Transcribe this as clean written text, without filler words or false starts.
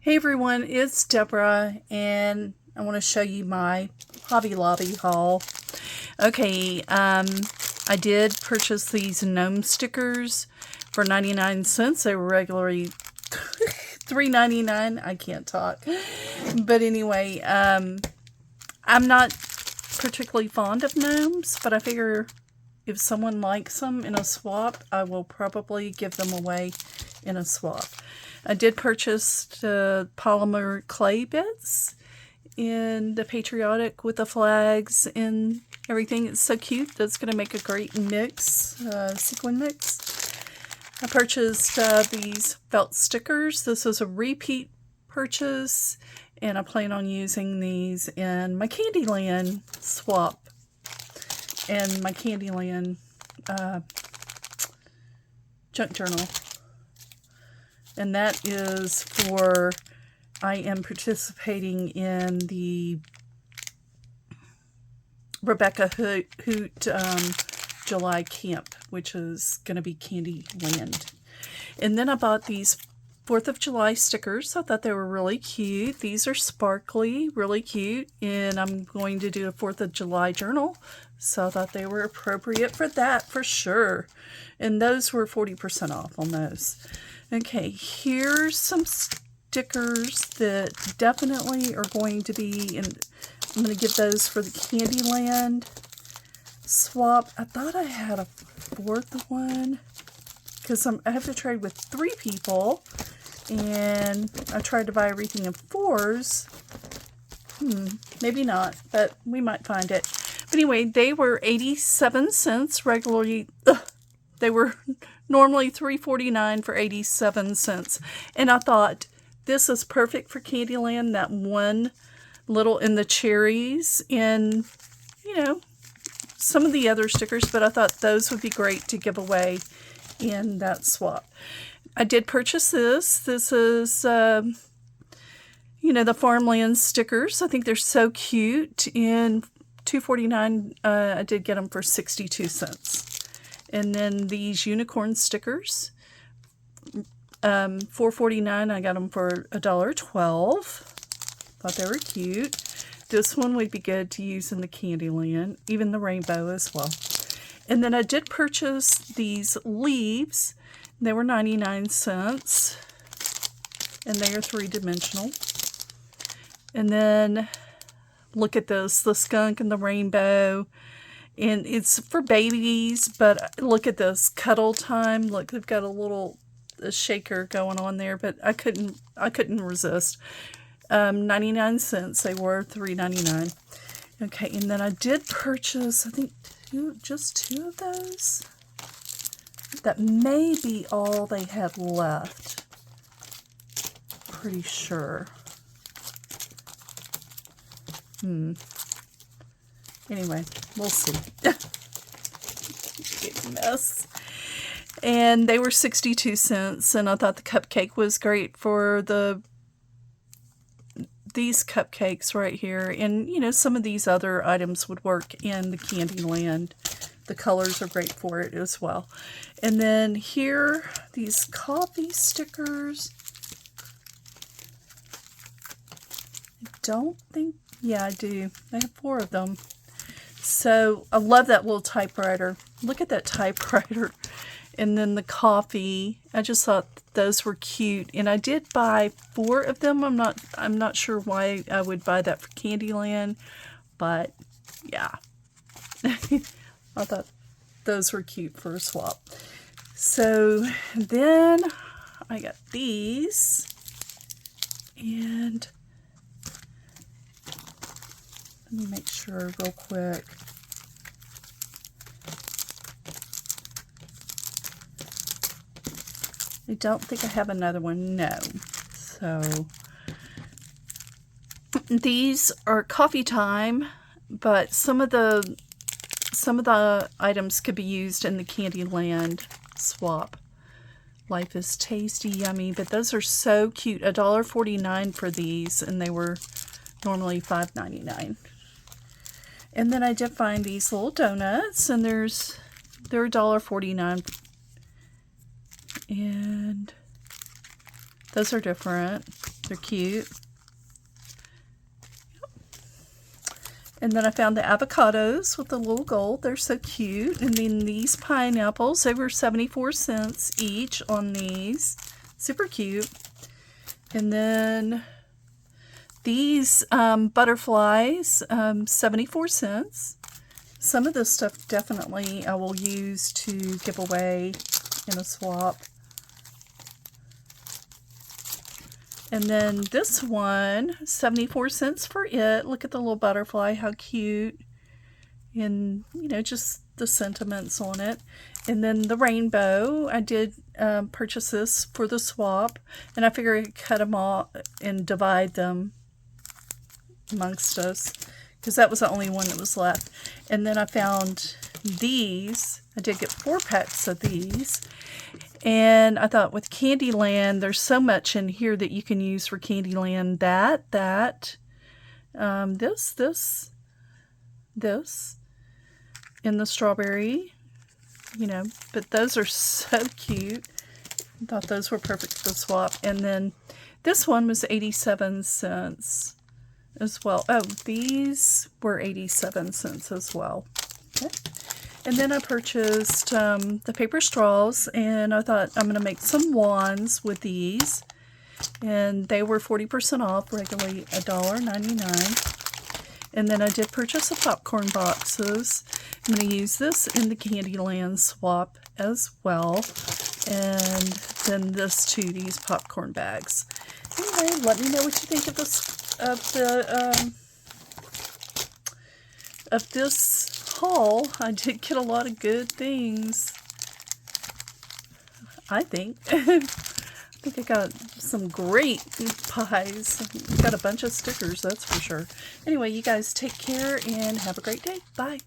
Hey everyone, it's Deborah, and I want to show you my Hobby Lobby haul. Okay, I did purchase these gnome stickers for 99 cents. They were regularly $3.99. I can't talk. But anyway, I'm not particularly fond of gnomes, but I figure if someone likes them in a swap, I will probably give them away in a swap. I did purchase the polymer clay bits in the patriotic with the flags and everything. It's so cute. That's going to make a great mix, sequin mix. I purchased these felt stickers. This was a repeat purchase, and I plan on using these in my Candyland swap and my Candyland junk journal. And that is for, I am participating in the Rebecca Hoot July camp, which is going to be Candyland. And then I bought these 4th of July stickers. I thought they were really cute. These are sparkly, really cute, and I'm going to do a 4th of July journal, so I thought they were appropriate for that for sure. And those were 40% off on those. Okay, here's some stickers that definitely are going to be, and I'm going to give those for the Candyland swap. I thought I had a 4th one, because I have to trade with 3 people, and I tried to buy everything in 4s. Maybe not, but we might find it. But anyway, they were 87 cents regularly. They were normally $3.49 for 87 cents. And I thought, this is perfect for Candyland, that one little in the cherries and, you know, some of the other stickers, but I thought those would be great to give away in that swap. I did purchase this. This is, you know, the farmland stickers. I think they're so cute. And $2.49, I did get them for 62 cents. And then these unicorn stickers, $4.49. I got them for $1.12. Thought they were cute. This one would be good to use in the Candyland, even the rainbow as well. And then I did purchase these leaves. They were 99 cents, and they are 3-dimensional. And then look at this, the skunk and the rainbow. And it's for babies, but look at this, cuddle time. Look, they've got a little shaker going on there, but I couldn't resist. 99 cents. They were $3.99. Okay, and then I did purchase, I think, just 2 of those. That may be all they had left. Pretty sure. Anyway, we'll see. Big mess. And they were 62 cents, and I thought the cupcake was great for these cupcakes right here. And, you know, some of these other items would work in the Candyland. The colors are great for it as well. And then here, these coffee stickers. I don't think, yeah, I do. I have 4 of them. So I love that little typewriter. Look at that typewriter. And then the coffee. I just thought those were cute. And I did buy 4 of them. I'm not sure why I would buy that for Candyland, but yeah. I thought those were cute for a swap. So then I got these, and let me make sure real quick. I don't think I have another one, no. So these are coffee time, but some of the items could be used in the Candyland swap. Life is tasty, yummy, but those are so cute. $1.49 for these, and they were normally $5.99. And then I did find these little donuts, and they're $1.49. And those are different. They're cute. And then I found the avocados with the little gold. They're so cute. And then these pineapples, they were 74 cents each on these. Super cute. And then these butterflies, 74 cents. Some of this stuff definitely I will use to give away in a swap. And then this one, 74 cents for it. Look at the little butterfly, how cute. And, you know, just the sentiments on it. And then the rainbow, I did purchase this for the swap. And I figured I could cut them off and divide them amongst us, because that was the only one that was left. And then I found these. I did get 4 packs of these. And I thought with Candyland, there's so much in here that you can use for Candyland. This, and the strawberry, you know. But those are so cute. I thought those were perfect for the swap. And then this one was 87 cents as well. Oh, these were 87 cents as well. Okay. And then I purchased the paper straws, and I thought I'm going to make some wands with these. And they were 40% off, regularly $1.99. And then I did purchase the popcorn boxes. I'm going to use this in the Candyland swap as well. And then this too, these popcorn bags. Anyway, let me know what you think of this haul. I did get a lot of good things, I think. I think I got some great pies. Got a bunch of stickers, that's for sure. Anyway, you guys take care and have a great day. Bye.